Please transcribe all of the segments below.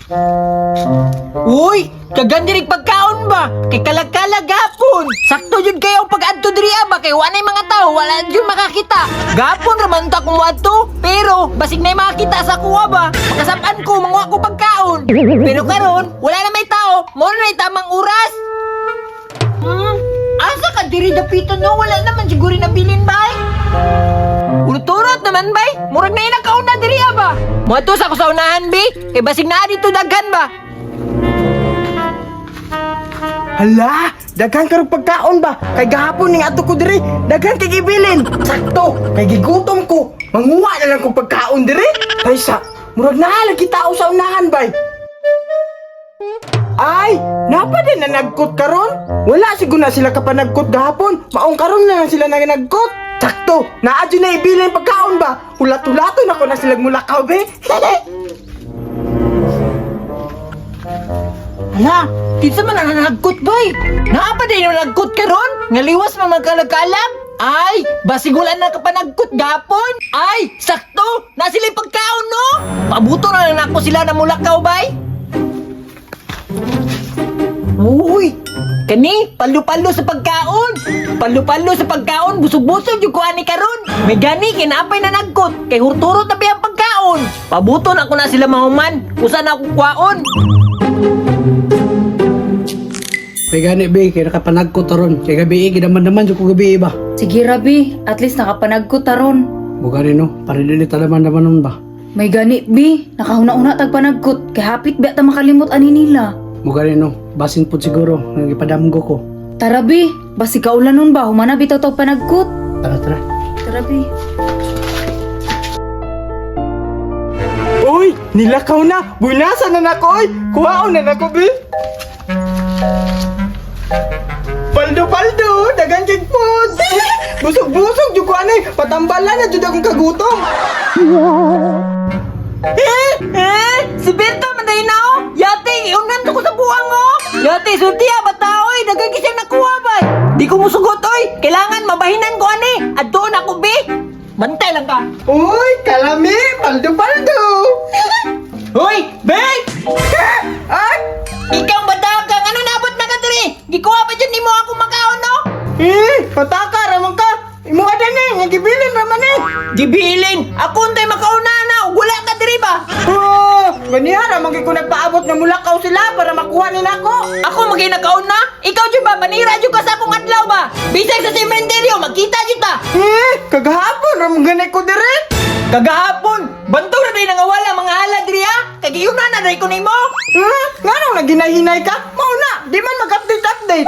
Uy, kagandi rin pagkaon ba? Kay kalag-kalag hapon. Sakto yun kayo pag-adto diri ba? Kay wanay mga tao, wala yun makakita. Gapon raman ta kung adto. Pero, basig na yung makakita sa kuha ba? Pagkasapan ko, manguha ko pagkaon. Pero karon, wala na may tao. Muna na yung tamang oras. Asa ka diri dapitan no? Wala naman siguro nabilin ba? Urot-urot naman bay. Murag na yung nakauna diri ba? Muatos ako sa unahan bi. Kay basig na dito daghan ba? Hala, daghan karong pagkaon ba? Kay gahapon ning ato ko diri, daghan kay gibilin. Sakto, kay gigutom ko. Manguha na lang kong pagkaon diri. Ay sa, murag na lagi tao sa unahan bay. Ay, napa din na nagkot karon? Wala siguro na sila kapanagkot gahapon. Maong karon na lang sila na nagkot. Sakto, naadyo na ibilin pagkaon ba? Ulat-ulato na ko na silang mulakaw be. Hala, kinsa man ang nagkut bay? Naapa din yung nagkut karon? Ngaliwas man magkalagkalag? Ay, basig wala na ka pa nagkut gapon? Ay, sakto! Na sila yung pagkaon no? Pabuto na lang ako sila na mulakaw bay? Uy! Kani, palo-palo sa pagkaon! Palo-palo sa pagkaon, busog-busog yung kuha ni karon! May gani, kinapay na nagkot, kay hurturot na ba ang pagkaon? Pabuto na ako na sila mahuman, kusa na akong kuhaon! Kay gani be, kay nakapanagkot taron. Kay gabi gidaman-daman jud ko gabi ba. Sige Rabi, at least nakapanagko taron. Bugani no, para dili talaman-daman nun ba. May gani bi, nakahuna-una tagpanagkot, kay hapit ba ta makalimot ani nila. Mugari no, basin po siguro, nagipadamgo ko. Tara bi, basi kaulan nun ba, humana bitaw tag panagkot. Tara, tara. Tara bi. Uy, nilakaw na! Bunasan na nako, oy! Kuhaon na nako, be! Paldo-paldo! Dagan kig food! Busog-busog, jud ko anay! Patambalan na jud akong kagutom! Si Berto manday na o! Yate, iunan to ko sa buwang o! Yate, sultiya, bataoy! Nagagising na kuha ba? Di ko musugot oy! Kailangan mabahinan ko ani! At doon ako be! Bantay lang ka! Uy, kalami! Paldo-paldo! Hoy! Be! Ay! Ikaw bata kang ano nabot na ka diri? Gikuha pa dyan ni mo ako makaon no? Pataka ramang ka! Imo ada ni, nga gibilin raman ni! Gibilin! Ako untay makauna na! Wala ka diri ba? Oh, ganiya ramang ko nagpaabot na mulakaw sila para makuha nila ako! Ako magay nakauna? Ikaw dyan ba? Manira dyan ka sa akong adlaw ba? Bisag sa sementeryo, magkita dyan ta! Kagahapon ramang ganay ko dire! Kagahapon! Banto na din nga wala mga hala diri ha! Kagiyunan na rin ko nimo! Nga nang naghinay-hinay ka? Mauna, di man mag-update-update!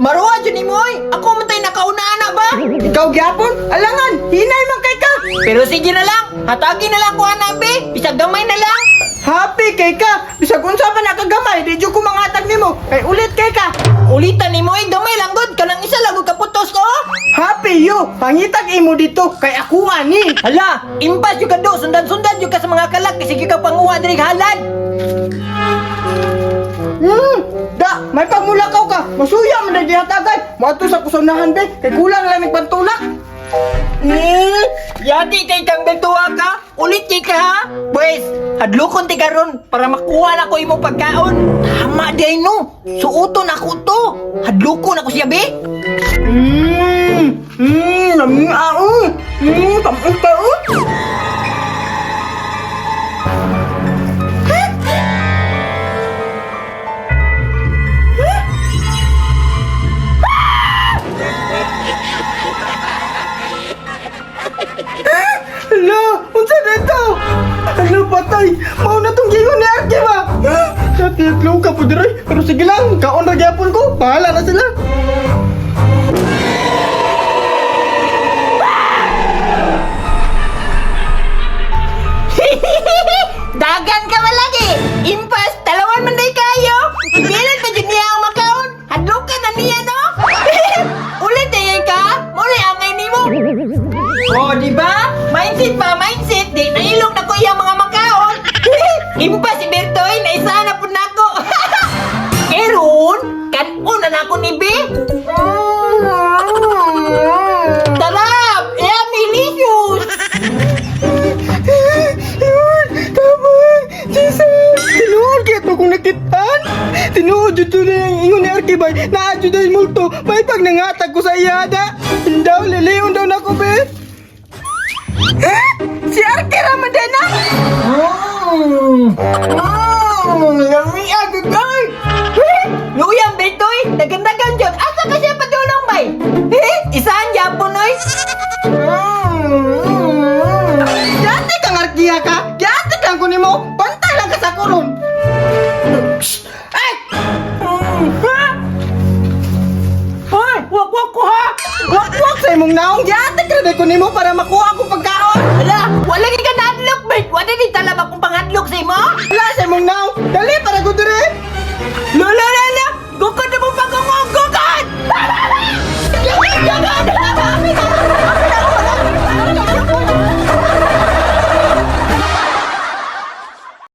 Maruha dyan ni Moy! Ako man tayo nakauna-ana ba? Ikaw gyapon, alangan, hinay man kay ka! Pero sige na lang! Hatagi na lang ko hanabi! Bisag gamay na lang! Happy kay ka! Bisag unsa pa nakagamay, di jud ko mangatag nimo, kay ulit kay ka! Ulitan ni Moy! Gamay lang god! Kanang isa lang god kaputos ko! Happy you! Pangitag imo dito, kay ako ani! Hala! Impas yung kado! Sundan-sundan yung ka sa mga kalak! Kasi ka panguha diri halad! Da, may pagmulakaw ka! Masuya man na dihatagay! Mato sa kusunahan be, kay kulang lang nagpantulak! Yati kay kang betuwa ka! Ulit kay ka ha! Pwes, hadlukon ti karon para makuha na ko imong pagkaon! Tama di ay no! Suuton ako to! Hadlukon ako siya be! Naming aong! Tampong tao! Hala! Unsa dito? Hala, patay! Mao na tong gingon ni Arky ba? Dati itlo ka po diray. Pero sige lang, kaon ra gyapon ko. Bahala na sila. Dagan ka malagi! Impas, talawan man day kayo! Ibilan pa dyan niya ang makaon! Hadlukan na niya no! Ulit ay ka! Muli angay ni mo! Oh, di ba? Mindset ba? Mindset! Di nailong na ko iyang mga makaon! Impas si Bertoy, naisa na po na ako! Keron, kanon na ako ni Be! Tarap! Milicious! Tama! Jesus! akong nakitaan. Tinuod yun to na yung ingon ni Arkibay na adyo dahil multo. May pag nangatag ko sa iyada. Hindaw, liliyon daw na ko, be. Si Arki Ramadana? Lami agad, ay! Luyang betoy, dagan-dagan dyan. Asa ka siya padulong bay? Isaan Japon oy. Dati kang Arkiya ka! Dati kang kunin mo! Pantay lang ka sa kurong! Ay! Ay! Wak-wak ko ha! Wak-wak sa imong naong! Dati ka na kunin mo para makuha akong pagkaon! Wala, wala ka na-adlock bay. Wala ni talab akong pangadlok sa imo. Wala sa imong naong! Dali para ko dire!